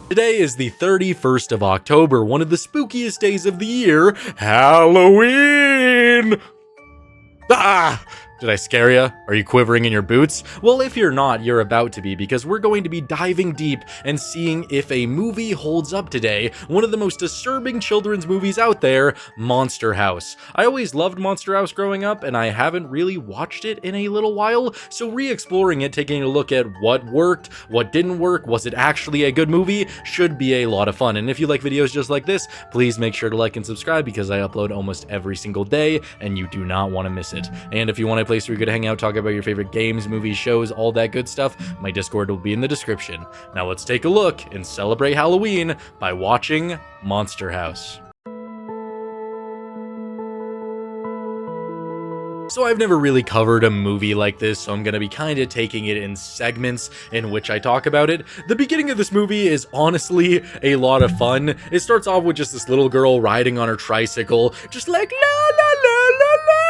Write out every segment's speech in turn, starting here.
Today is the 31st of October, one of the spookiest days of the year, Halloween! Ah! Did I scare you? Are you quivering in your boots? Well, if you're not, you're about to be, because we're going to be diving deep and seeing if a movie holds up today. One of the most disturbing children's movies out there, Monster House. I always loved Monster House growing up, and I haven't really watched it in a little while, so re-exploring it, taking a look at what worked, what didn't work, was it actually a good movie, should be a lot of fun. And if you like videos just like this, please make sure to like and subscribe, because I upload almost every single day, and you do not want to miss it. And if you want to place where you could hang out, talk about your favorite games, movies, shows, all that good stuff, my Discord will be in the description. Now let's take a look and celebrate Halloween by watching Monster House. So I've never really covered a movie like this, so I'm gonna be kind of taking it in segments in which I talk about it. The beginning of this movie is honestly a lot of fun. It starts off with just this little girl riding on her tricycle, just like la la la la la,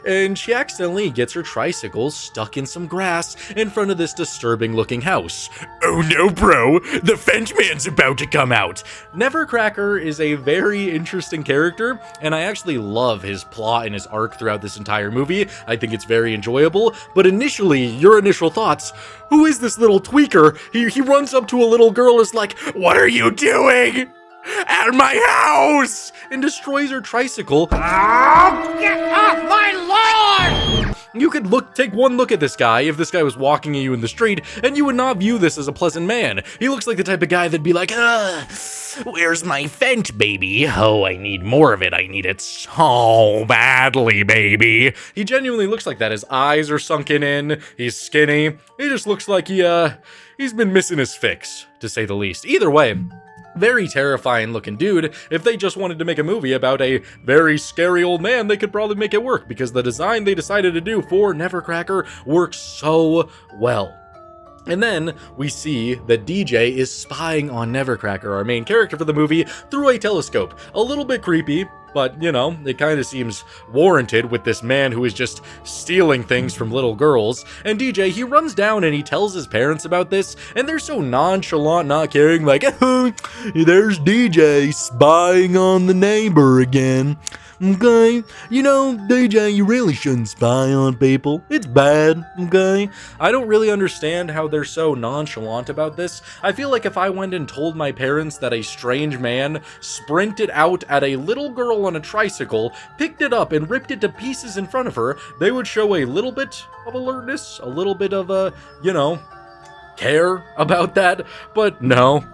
and she accidentally gets her tricycle stuck in some grass in front of this disturbing looking house. Oh no, bro, the Fence Man's about to come out. Nevercracker is a very interesting character, and I actually love his plot and his arc throughout this entire movie. I think it's very enjoyable, but initially, your initial thoughts, who is this little tweaker? He runs up to a little girl, is like, what are you doing at my house? And destroys her tricycle. Oh, get off my lawn! You could take one look at this guy if this guy was walking at you in the street, and you would not view this as a pleasant man. He looks like the type of guy that'd be like, where's my Fent, baby? Oh, I need more of it. I need it so badly, baby. He genuinely looks like that. His eyes are sunken in. He's skinny. He just looks like he's been missing his fix, to say the least. Either way, very terrifying looking dude. If they just wanted to make a movie about a very scary old man, they could probably make it work, because the design they decided to do for Nevercracker works so well. And then we see that DJ is spying on Nevercracker, our main character for the movie, through a telescope. A little bit creepy, but, you know, it kind of seems warranted with this man who is just stealing things from little girls. And DJ, he runs down and he tells his parents about this, and they're so nonchalant, not caring, like, there's DJ spying on the neighbor again. Okay, you know, DJ, you really shouldn't spy on people. It's bad, okay? I don't really understand how they're so nonchalant about this. I feel like if I went and told my parents that a strange man sprinted out at a little girl on a tricycle, picked it up and ripped it to pieces in front of her, they would show a little bit of alertness, a little bit of, care about that, but no,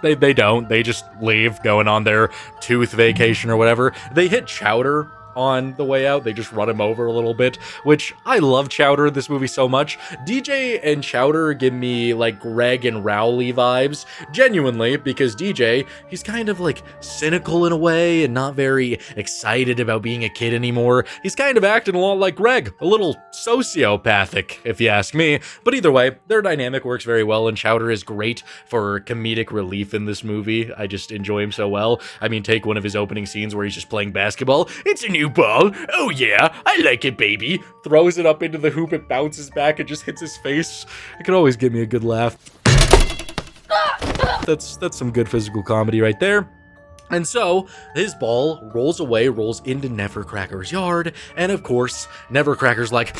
They don't. They just leave, going on their tooth vacation or whatever. They hit Chowder on the way out. They just run him over a little bit, which I love Chowder in this movie so much. DJ and Chowder give me like Greg and Rowley vibes, genuinely, because DJ, he's kind of like cynical in a way and not very excited about being a kid anymore. He's kind of acting a lot like Greg, a little sociopathic, if you ask me. But either way, their dynamic works very well, and Chowder is great for comedic relief in this movie. I just enjoy him so well. I mean, take one of his opening scenes where he's just playing basketball. It's a new ball. Oh yeah, I like it, baby. Throws it up into the hoop, it bounces back, it just hits his face. It can always give me a good laugh. That's some good physical comedy right there. And so, his ball rolls away, rolls into Nevercracker's yard, and of course, Nevercracker's like,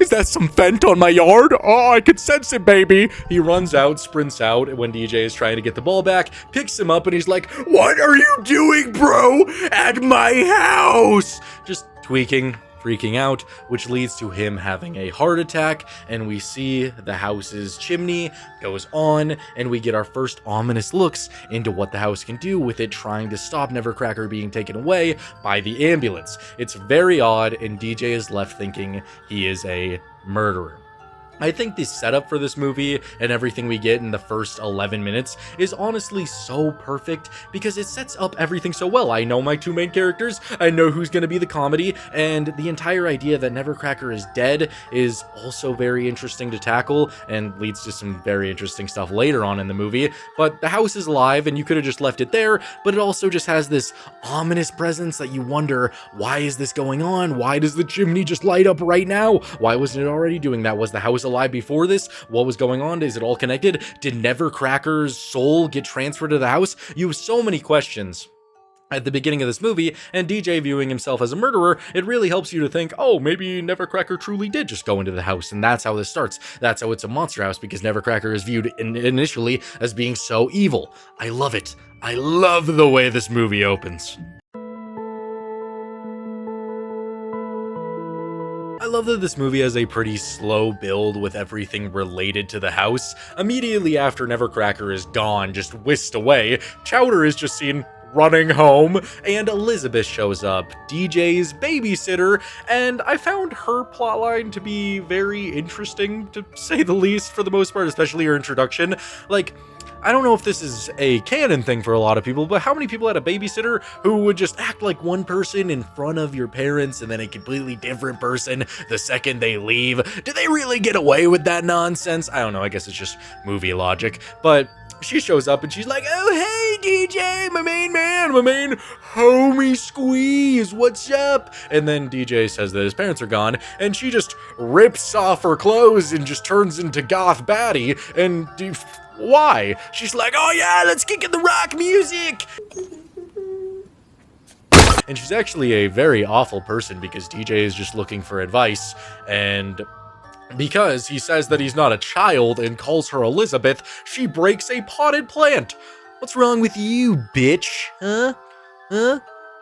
is that some Fent on my yard? Oh, I can sense it, baby. He runs out, sprints out when DJ is trying to get the ball back, picks him up, and he's like, what are you doing, bro, at my house? Just tweaking, freaking out, which leads to him having a heart attack, and we see the house's chimney goes on, and we get our first ominous looks into what the house can do with it trying to stop Nevercracker being taken away by the ambulance. It's very odd, and DJ is left thinking he is a murderer. I think the setup for this movie and everything we get in the first 11 minutes is honestly so perfect because it sets up everything so well. I know my two main characters, I know who's going to be the comedy, and the entire idea that Nevercracker is dead is also very interesting to tackle and leads to some very interesting stuff later on in the movie. But the house is alive and you could have just left it there, but it also just has this ominous presence that you wonder, why is this going on? Why does the chimney just light up right now? Why wasn't it already doing that? Was the house was alive before this? What was going on? Is it all connected? Did Nevercracker's soul get transferred to the house? You have so many questions at the beginning of this movie, and DJ viewing himself as a murderer, it really helps you to think, oh, maybe Nevercracker truly did just go into the house, and that's how this starts. That's how it's a monster house, because Nevercracker is viewed initially as being so evil. I love it. I love the way this movie opens. I love that this movie has a pretty slow build with everything related to the house. Immediately after Nevercracker is gone, just whisked away, Chowder is just seen running home, and Elizabeth shows up, DJ's babysitter, and I found her plotline to be very interesting, to say the least, for the most part, especially her introduction. Like, I don't know if this is a canon thing for a lot of people, but how many people had a babysitter who would just act like one person in front of your parents and then a completely different person the second they leave? Do they really get away with that nonsense? I don't know, I guess it's just movie logic, but she shows up and she's like, oh, hey, DJ, my main man, my main homie Squeeze, what's up? And then DJ says that his parents are gone, and she just rips off her clothes and just turns into goth baddie, and why? She's like, oh yeah, let's kick in the rock music! And she's actually a very awful person because DJ is just looking for advice, and because he says that he's not a child and calls her Elizabeth, she breaks a potted plant. What's wrong with you, bitch? Huh?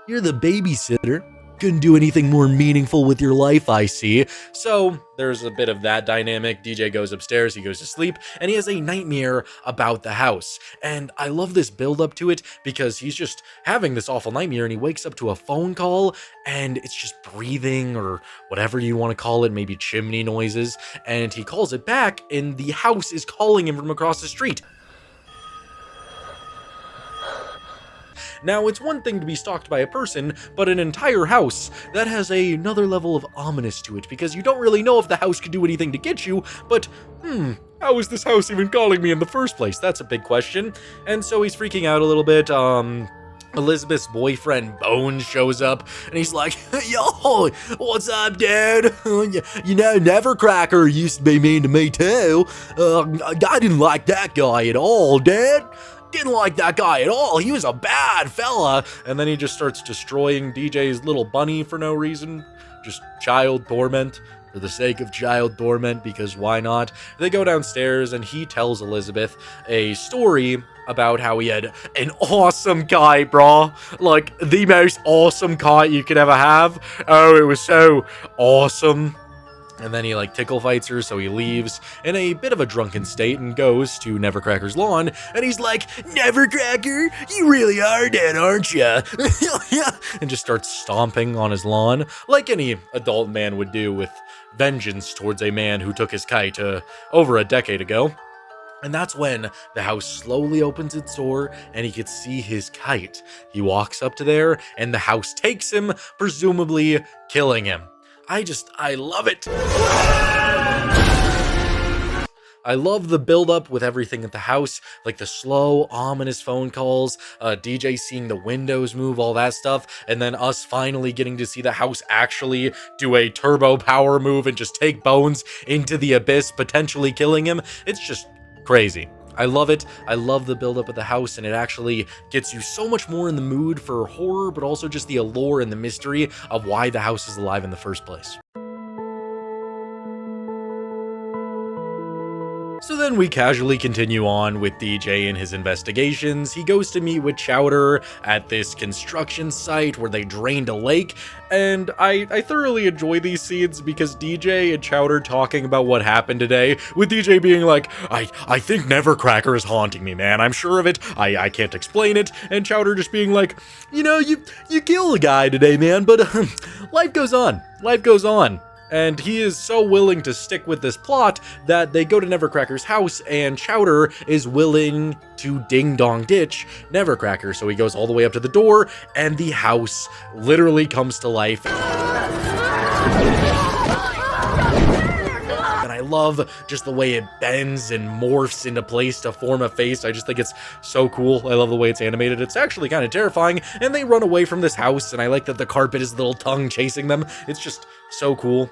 You're the babysitter. Couldn't do anything more meaningful with your life, I see. So there's a bit of that dynamic. DJ goes upstairs, he goes to sleep, and he has a nightmare about the house. And I love this build up to it because he's just having this awful nightmare, and he wakes up to a phone call, and it's just breathing or whatever you want to call it, maybe chimney noises. And he calls it back, and the house is calling him from across the street. Now, it's one thing to be stalked by a person, but an entire house, that has another level of ominous to it, because you don't really know if the house could do anything to get you, but, how is this house even calling me in the first place? That's a big question. And so he's freaking out a little bit. Elizabeth's boyfriend Bones shows up, and he's like, yo, what's up, dude? You know, Nevercracker used to be mean to me too. I didn't like that guy at all, dude. Didn't like that guy at all. He was a bad fella. And then he just starts destroying DJ's little bunny for no reason. Just child torment for the sake of child torment, because why not? They go downstairs and he tells Elizabeth a story about how he had an awesome kite, bro. Like, the most awesome kite you could ever have. Oh, it was so awesome. And then he tickle fights her, so he leaves in a bit of a drunken state and goes to Nevercracker's lawn, and he's like, Nevercracker, you really are dead, aren't you? And just starts stomping on his lawn, like any adult man would do with vengeance towards a man who took his kite over a decade ago. And that's when the house slowly opens its door and he can see his kite. He walks up to there, and the house takes him, presumably killing him. I love it. I love the build-up with everything at the house, like the slow, ominous phone calls, DJ seeing the windows move, all that stuff, and then us finally getting to see the house actually do a turbo power move and just take Bones into the abyss, potentially killing him. It's just crazy. I love it. I love the build-up of the house, and it actually gets you so much more in the mood for horror, but also just the allure and the mystery of why the house is alive in the first place. So then we casually continue on with DJ and his investigations. He goes to meet with Chowder at this construction site where they drained a lake, and I thoroughly enjoy these scenes because DJ and Chowder talking about what happened today, with DJ being like, I think Nevercracker is haunting me, man. I'm sure of it. I can't explain it. And Chowder just being like, you know, you killed a guy today, man, but life goes on. Life goes on. And he is so willing to stick with this plot that they go to Nevercracker's house, and Chowder is willing to ding-dong ditch Nevercracker. So he goes all the way up to the door, and the house literally comes to life. And I love just the way it bends and morphs into place to form a face. I just think it's so cool. I love the way it's animated. It's actually kind of terrifying, and they run away from this house, and I like that the carpet is a little tongue chasing them. It's just so cool.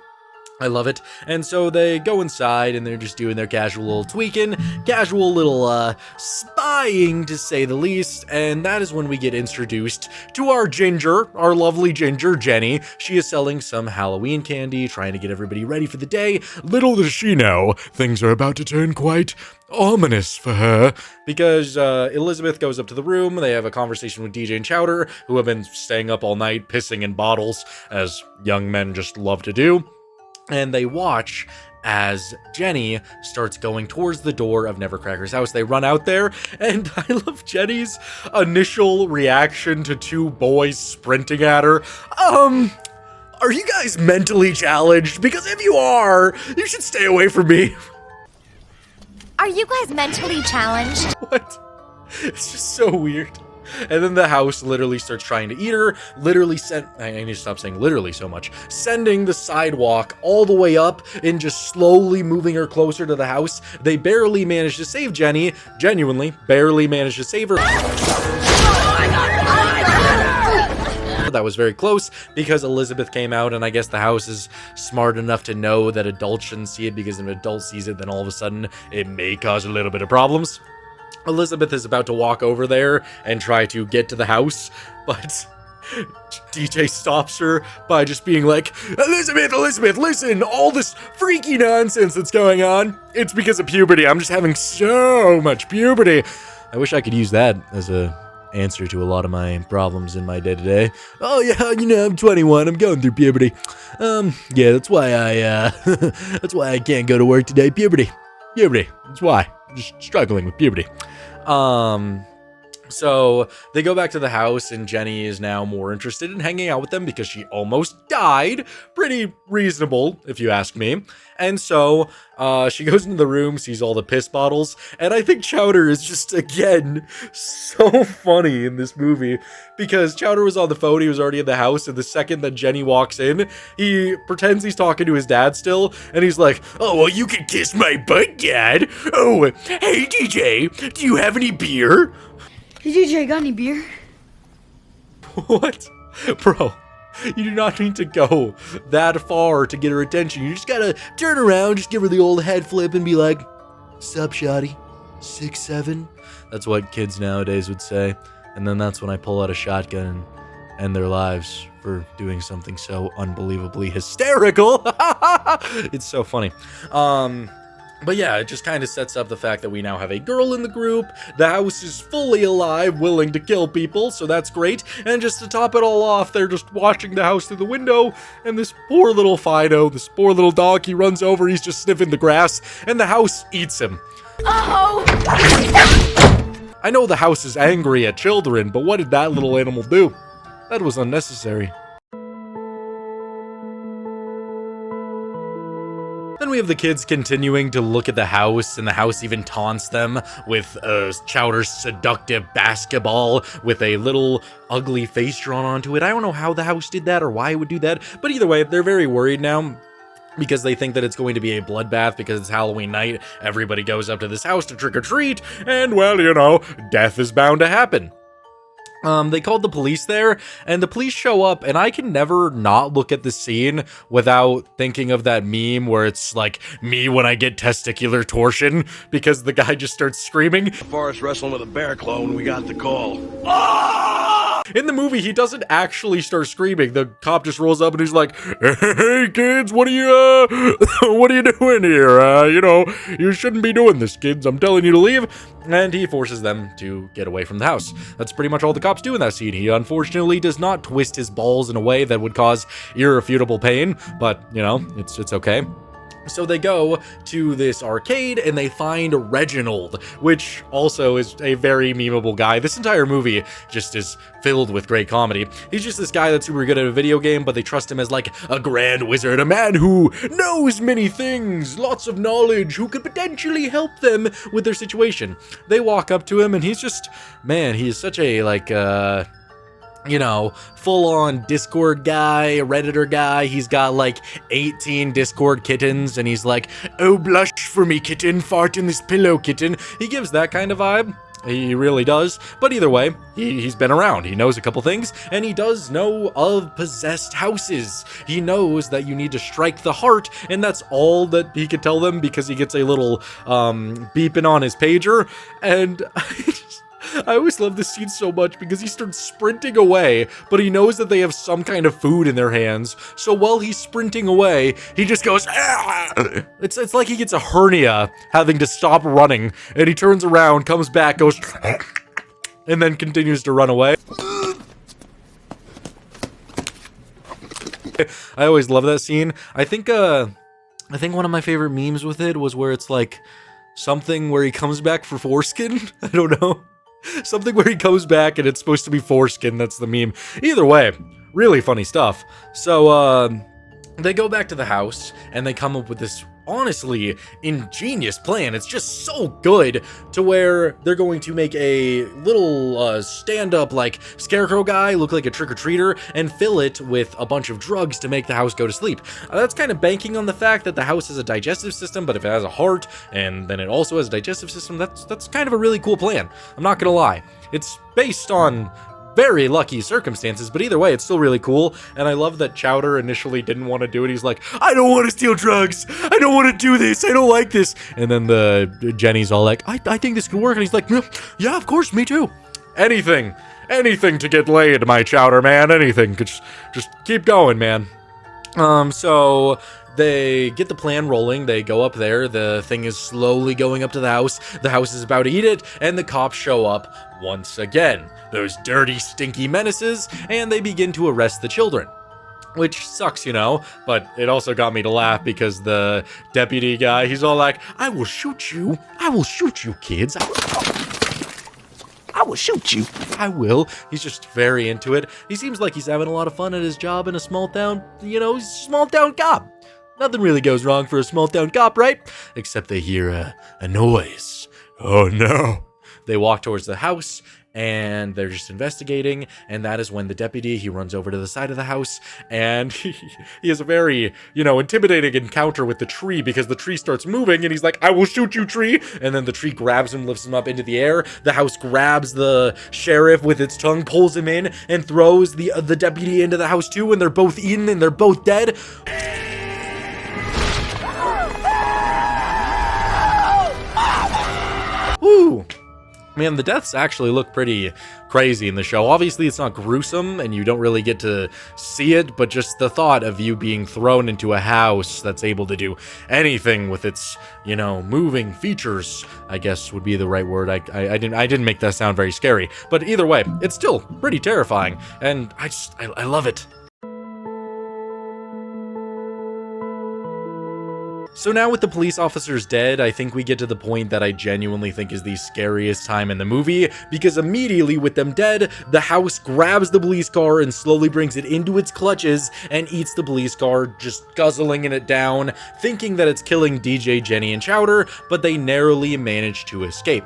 I love it. And so they go inside and they're just doing their casual little tweaking, casual little spying to say the least. And that is when we get introduced to our ginger, our lovely ginger, Jenny. She is selling some Halloween candy, trying to get everybody ready for the day. Little does she know, things are about to turn quite ominous for her, because Elizabeth goes up to the room. They have a conversation with DJ and Chowder, who have been staying up all night, pissing in bottles, as young men just love to do. And they watch as Jenny starts going towards the door of Nevercracker's house. They run out there, and I love Jenny's initial reaction to two boys sprinting at her. Are you guys mentally challenged? Because if you are, you should stay away from me. Are you guys mentally challenged? What? It's just so weird. And then the house literally starts trying to eat her, I need to stop saying literally so much, sending the sidewalk all the way up and just slowly moving her closer to the house. They barely manage to save Jenny, genuinely barely manage to save her. That was very close because Elizabeth came out, and I guess the house is smart enough to know that adults shouldn't see it, because if an adult sees it, then all of a sudden it may cause a little bit of problems. Elizabeth is about to walk over there and try to get to the house, but DJ stops her by just being like, Elizabeth, listen, all this freaky nonsense that's going on, it's because of puberty. I'm just having so much puberty. I wish I could use that as a answer to a lot of my problems in my day-to-day. Oh yeah, I'm 21, I'm going through puberty. Yeah, that's why that's why I can't go to work today. Puberty, that's why. I'm just struggling with puberty. So they go back to the house, and Jenny is now more interested in hanging out with them because she almost died. Pretty reasonable, if you ask me. And so she goes into the room, sees all the piss bottles, and I think Chowder is just, again, so funny in this movie, because Chowder was on the phone, he was already in the house, and the second that Jenny walks in, he pretends he's talking to his dad still, and he's like, oh, well, you can kiss my butt, Dad. Oh, hey, DJ, do you have any beer? Hey, DJ, got any beer? What? Bro, you do not need to go that far to get her attention. You just gotta turn around, just give her the old head flip and be like, sup, shawty? 6'7"? That's what kids nowadays would say. And then that's when I pull out a shotgun and end their lives for doing something so unbelievably hysterical. It's so funny. But yeah, it just kind of sets up the fact that we now have a girl in the group. The house is fully alive, willing to kill people, so that's great. And just to top it all off, they're just watching the house through the window, and this poor little Fido, this poor little dog, he runs over, he's just sniffing the grass, and the house eats him. Oh! I know the house is angry at children, but what did that little animal do? That was unnecessary. Then we have the kids continuing to look at the house, and the house even taunts them with Chowder's seductive basketball with a little ugly face drawn onto it. I don't know how the house did that or why it would do that, but either way, they're very worried now, because they think that it's going to be a bloodbath because it's Halloween night. Everybody goes up to this house to trick-or-treat, and well, death is bound to happen. They called the police there, and the police show up, and I can never not look at the scene without thinking of that meme where it's like me when I get testicular torsion, because the guy just starts screaming. Forrest wrestling with a bear claw when we got the call. Ah! In the movie, he doesn't actually start screaming. The cop just rolls up and he's like, "Hey kids, what are you doing here? You shouldn't be doing this, kids. I'm telling you to leave." And he forces them to get away from the house. That's pretty much all the cops do in that scene. He unfortunately does not twist his balls in a way that would cause irrefutable pain, but it's okay. So they go to this arcade and they find Reginald, which also is a very memeable guy. This entire movie just is filled with great comedy. He's just this guy that's super good at a video game, but they trust him as like a grand wizard, a man who knows many things, lots of knowledge, who could potentially help them with their situation. They walk up to him and he's just, man, he is such a full-on Discord guy, Redditor guy. He's got like 18 Discord kittens, and he's like, "Oh, blush for me, kitten, fart in this pillow, kitten." He gives that kind of vibe. He really does. But either way, he's been around. He knows a couple things, and he does know of possessed houses. He knows that you need to strike the heart, and that's all that he could tell them because he gets a little beeping on his pager. And I always love this scene so much because he starts sprinting away, but he knows that they have some kind of food in their hands. So while he's sprinting away, he just goes, "Ah!" It's like he gets a hernia having to stop running, and he turns around, comes back, goes, and then continues to run away. I always love that scene. I think one of my favorite memes with it was where it's like something where he comes back for foreskin. I don't know. Something where he comes back and it's supposed to be foreskin. That's the meme. Either way, really funny stuff. So, they go back to the house and they come up with this honestly ingenious plan. It's just so good to where they're going to make a little stand-up like scarecrow guy look like a trick-or-treater and fill it with a bunch of drugs to make the house go to sleep. That's kind of banking on the fact that the house has a digestive system, but if it has a heart and then it also has a digestive system, that's kind of a really cool plan. I'm not gonna lie. It's based on very lucky circumstances, but either way, it's still really cool. And I love that Chowder initially didn't want to do it. He's like, I don't want to steal drugs. I don't want to do this. I don't like this. And then Jenny's all like, I think this could work. And he's like, yeah, of course, me too. Anything to get laid, my Chowder, man. Anything. Just keep going, man. So they get the plan rolling. They go up there. The thing is slowly going up to the house. The house is about to eat it, and the cops show up once again. Those dirty, stinky menaces, and they begin to arrest the children. Which sucks, you know, but it also got me to laugh because the deputy guy, he's all like, I will shoot you, kids. I will shoot you. I will. He's just very into it. He seems like he's having a lot of fun at his job in a small town, you know, he's a small town cop. Nothing really goes wrong for a small town cop, right? Except they hear a noise. Oh no. They walk towards the house and they're just investigating, and that is when the deputy, he runs over to the side of the house, and he has a very, you know, intimidating encounter with the tree because the tree starts moving, and he's like, I will shoot you, tree, and then the tree grabs him, lifts him up into the air. The house grabs the sheriff with its tongue, pulls him in, and throws the deputy into the house too, and they're both in, and they're both dead. Woo! Man, the deaths actually look pretty crazy in the show. Obviously, it's not gruesome, and you don't really get to see it, but just the thought of you being thrown into a house that's able to do anything with its, you know, moving features, I guess would be the right word. I didn't make that sound very scary, but either way, it's still pretty terrifying, and I love it. So now with the police officers dead, I think we get to the point that I genuinely think is the scariest time in the movie, because immediately with them dead, the house grabs the police car and slowly brings it into its clutches and eats the police car, just guzzling it down, thinking that it's killing DJ, Jenny, and Chowder, but they narrowly manage to escape.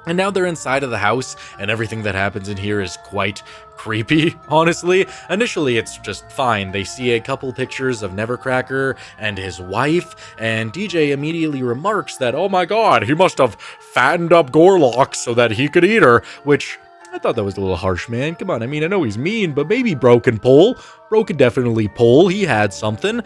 And now they're inside of the house, and everything that happens in here is quite creepy, honestly. Initially, it's just fine. They see a couple pictures of Nevercracker and his wife, and DJ immediately remarks that, oh my god, he must have fattened up Gorlock so that he could eat her, which I thought that was a little harsh, man. Come on, I mean, I know he's mean, but maybe Bro can pull. Bro could definitely pull. He had something.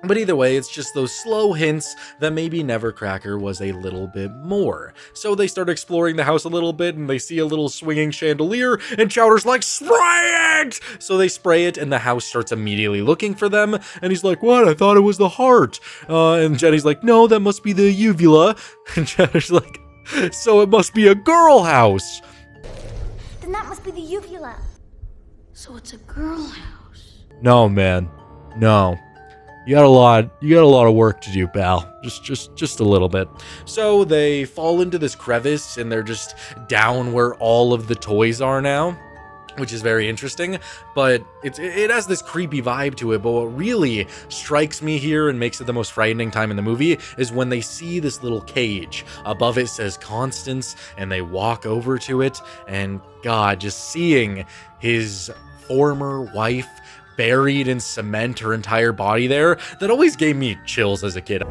But either way, it's just those slow hints that maybe Nevercracker was a little bit more. So they start exploring the house a little bit, and they see a little swinging chandelier, and Chowder's like, spray it! So they spray it, and the house starts immediately looking for them, and he's like, what? I thought it was the heart. And Jenny's like, no, that must be the uvula. And Chowder's like, so it must be a girl house. Then that must be the uvula. So it's a girl house. No, man. No. You got a lot of work to do, pal. Just a little bit. So they fall into this crevice, and they're just down where all of the toys are now, which is very interesting. But it has this creepy vibe to it. But what really strikes me here and makes it the most frightening time in the movie is when they see this little cage. Above it says Constance, and they walk over to it, and God, just seeing his former wife buried in cement, her entire body there, that always gave me chills as a kid.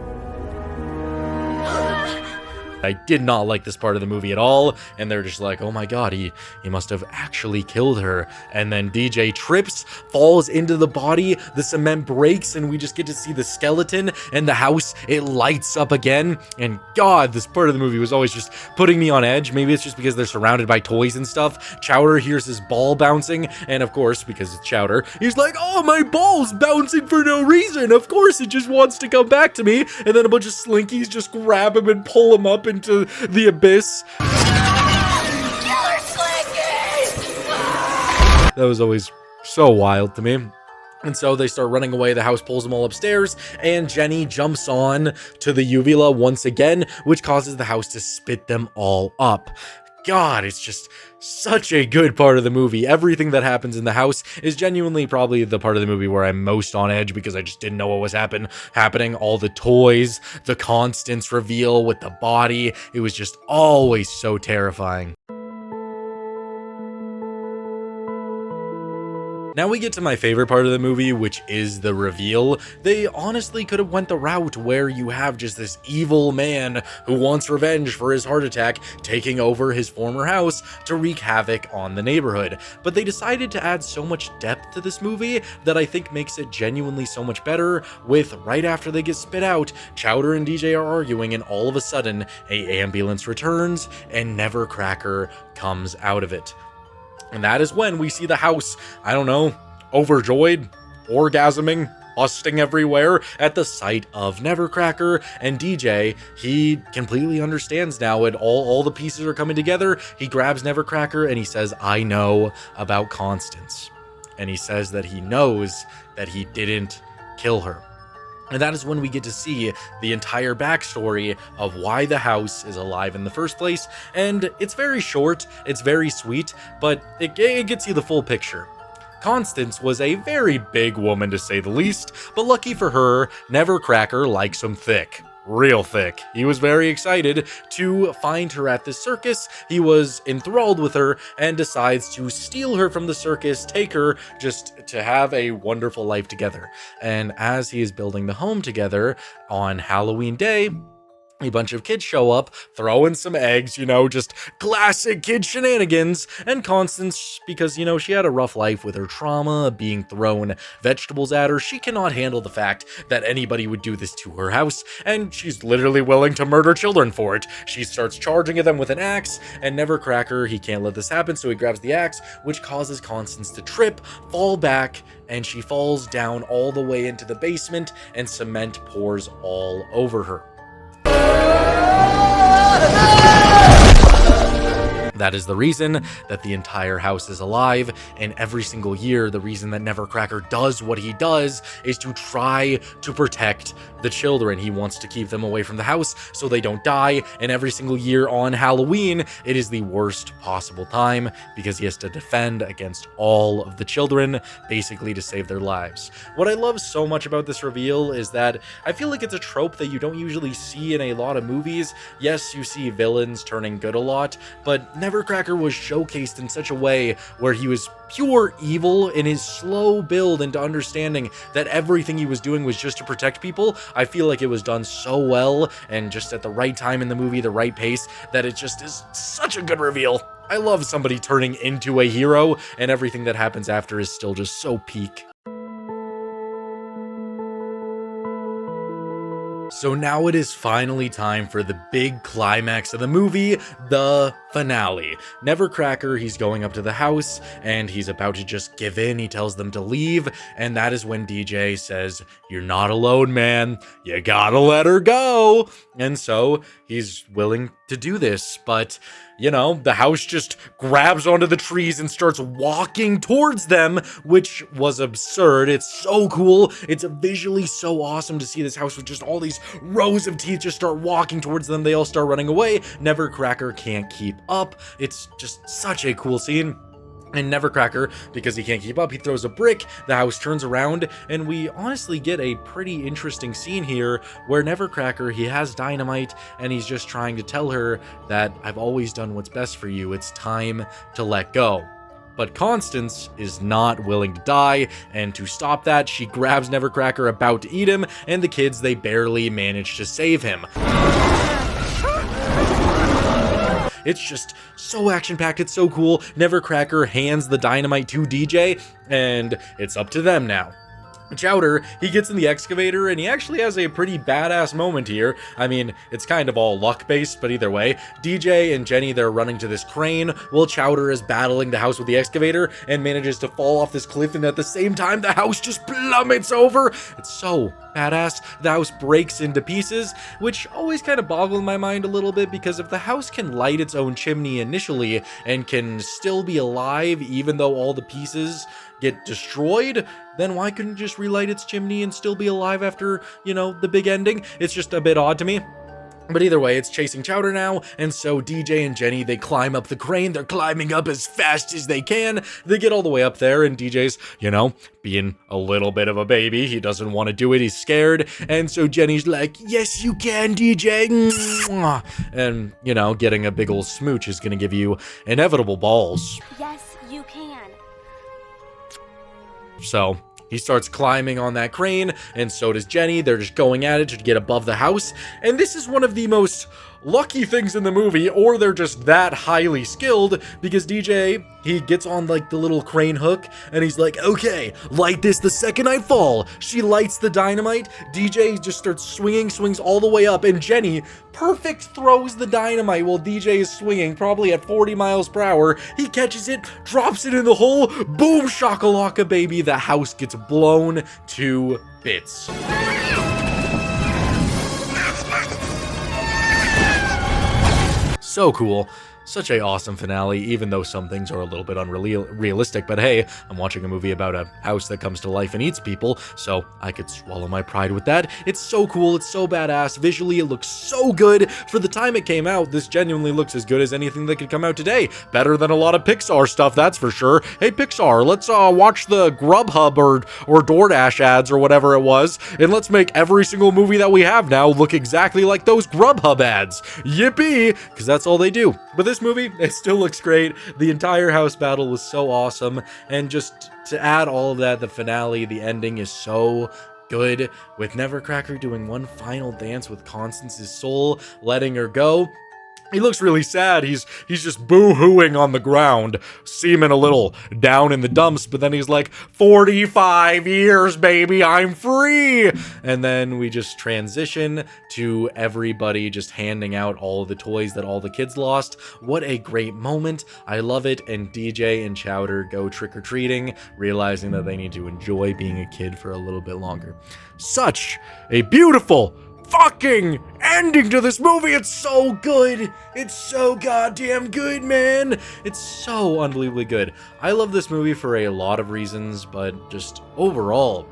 I did not like this part of the movie at all, and they're just like, oh my god, he must have actually killed her. And then DJ trips, falls into the body, the cement breaks, and we just get to see the skeleton, and the house, it lights up again. And god, this part of the movie was always just putting me on edge. Maybe it's just because they're surrounded by toys and stuff. Chowder hears his ball bouncing, and of course, because it's Chowder, he's like, oh, my ball's bouncing for no reason. Of course, it just wants to come back to me. And then a bunch of slinkies just grab him and pull him up into the abyss. Killer Slinky! That was always so wild to me. And so they start running away. The house pulls them all upstairs, and Jenny jumps on to the uvula once again, which causes the house to spit them all up. God, it's just such a good part of the movie. Everything that happens in the house is genuinely probably the part of the movie where I'm most on edge because I just didn't know what was happening. All the toys, the Constance reveal with the body. It was just always so terrifying. Now we get to my favorite part of the movie, which is the reveal. They honestly could have went the route where you have just this evil man who wants revenge for his heart attack taking over his former house to wreak havoc on the neighborhood. But they decided to add so much depth to this movie that I think makes it genuinely so much better, with right after they get spit out, Chowder and DJ are arguing, and all of a sudden, a ambulance returns and Nevercracker comes out of it. And that is when we see the house, I don't know, overjoyed, orgasming, busting everywhere at the sight of Nevercracker. And DJ, he completely understands now, and all the pieces are coming together. He grabs Nevercracker and he says, I know about Constance. And he says that he knows that he didn't kill her. And that is when we get to see the entire backstory of why the house is alive in the first place. And it's very short, it's very sweet, but it gets you the full picture. Constance was a very big woman, to say the least, but lucky for her, Nevercracker likes them thick. Real thick. He was very excited to find her at this circus. He was enthralled with her and decides to steal her from the circus, take her just to have a wonderful life together. And as he is building the home together on Halloween Day, a bunch of kids show up, throwing some eggs, just classic kid shenanigans. And Constance, because, she had a rough life with her trauma, being thrown vegetables at her, she cannot handle the fact that anybody would do this to her house, and she's literally willing to murder children for it. She starts charging at them with an axe, and Nevercracker, he can't let this happen, so he grabs the axe, which causes Constance to trip, fall back, and she falls down all the way into the basement, and cement pours all over her. That is the reason that the entire house is alive, and every single year, the reason that Nevercracker does what he does is to try to protect the children. He wants to keep them away from the house so they don't die, and every single year on Halloween, it is the worst possible time because he has to defend against all of the children, basically to save their lives. What I love so much about this reveal is that I feel like it's a trope that you don't usually see in a lot of movies. Yes, you see villains turning good a lot, but Nevercracker was showcased in such a way where he was pure evil in his slow build into understanding that everything he was doing was just to protect people. I feel like it was done so well and just at the right time in the movie, the right pace, that it just is such a good reveal. I love somebody turning into a hero, and everything that happens after is still just so peak. So now it is finally time for the big climax of the movie, the finale. Nevercracker, he's going up to the house and he's about to just give in. He tells them to leave, and that is when DJ says, "You're not alone, man. You gotta let her go." And so he's willing to do this, but the house just grabs onto the trees and starts walking towards them, which was absurd. It's so cool. It's visually so awesome to see this house with just all these rows of teeth just start walking towards them. They all start running away. Nevercracker can't keep up. It's just such a cool scene. And Nevercracker, because he can't keep up, he throws a brick, the house turns around, and we honestly get a pretty interesting scene here where Nevercracker, he has dynamite, and he's just trying to tell her that I've always done what's best for you, it's time to let go. But Constance is not willing to die, and to stop that, she grabs Nevercracker about to eat him, and the kids, they barely manage to save him. It's just so action-packed, it's so cool. Nevercracker hands the dynamite to DJ, and it's up to them now. Chowder, he gets in the excavator, and he actually has a pretty badass moment here. I mean, it's kind of all luck-based, but either way, DJ and Jenny, they're running to this crane, while Chowder is battling the house with the excavator, and manages to fall off this cliff, and at the same time, the house just plummets over. It's so badass. The house breaks into pieces, which always kind of boggled my mind a little bit, because if the house can light its own chimney initially, and can still be alive even though all the pieces get destroyed, then why couldn't it just relight its chimney and still be alive after, you know, the big ending? It's just a bit odd to me. But either way, it's chasing Chowder now, and so DJ and Jenny, they climb up the crane. They're climbing up as fast as they can. They get all the way up there, and DJ's, you know, being a little bit of a baby. He doesn't want to do it. He's scared. And so Jenny's like, yes, you can, DJ. And, you know, getting a big old smooch is going to give you inevitable balls. Yes, you can. So he starts climbing on that crane, and so does Jenny. They're just going at it to get above the house. And this is one of the most lucky things in the movie, or they're just that highly skilled, because DJ, he gets on like the little crane hook, and he's like, okay, light this the second I fall. She lights the dynamite. DJ just starts swings all the way up, and Jenny perfect throws the dynamite while DJ is swinging, probably at 40 miles per hour. He catches it, drops it in the hole, boom shakalaka baby, the house gets blown to bits. So cool. Such a awesome finale, even though some things are a little bit unrealistic, but hey, I'm watching a movie about a house that comes to life and eats people, so I could swallow my pride with that. It's so cool, it's so badass, visually it looks so good. For the time it came out, this genuinely looks as good as anything that could come out today. Better than a lot of Pixar stuff, that's for sure. Hey Pixar, let's watch the Grubhub or DoorDash ads or whatever it was, and let's make every single movie that we have now look exactly like those Grubhub ads. Yippee! Because that's all they do. But this movie, it still looks great. The entire house battle was so awesome, and just to add all of that, the finale, the ending is so good, with Nevercracker doing one final dance with Constance's soul, letting her go. He looks really sad. He's just boo-hooing on the ground, seeming a little down in the dumps, but then he's like, 45 years, baby, I'm free! And then we just transition to everybody just handing out all of the toys that all the kids lost. What a great moment. I love it. And DJ and Chowder go trick-or-treating, realizing that they need to enjoy being a kid for a little bit longer. Such a beautiful fucking ending to this movie. It's so good. It's so goddamn good, man. It's so unbelievably good. I love this movie for a lot of reasons, but just overall,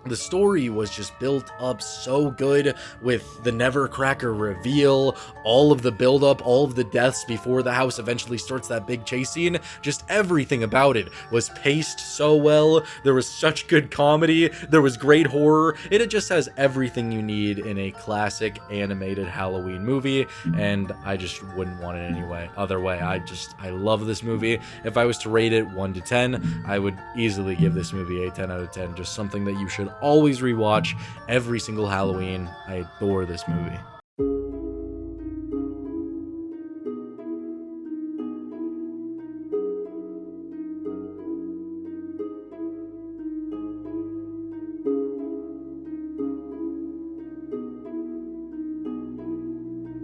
the story was just built up so good, with the Nevercracker reveal, all of the build-up, all of the deaths before the house eventually starts that big chase scene. Just everything about it was paced so well. There was such good comedy. There was great horror. It just has everything you need in a classic animated Halloween movie, and I just wouldn't want it any other way. I love this movie. If I was to rate it 1 to 10, I would easily give this movie a 10 out of 10. Just something that you should always rewatch every single Halloween. I adore this movie.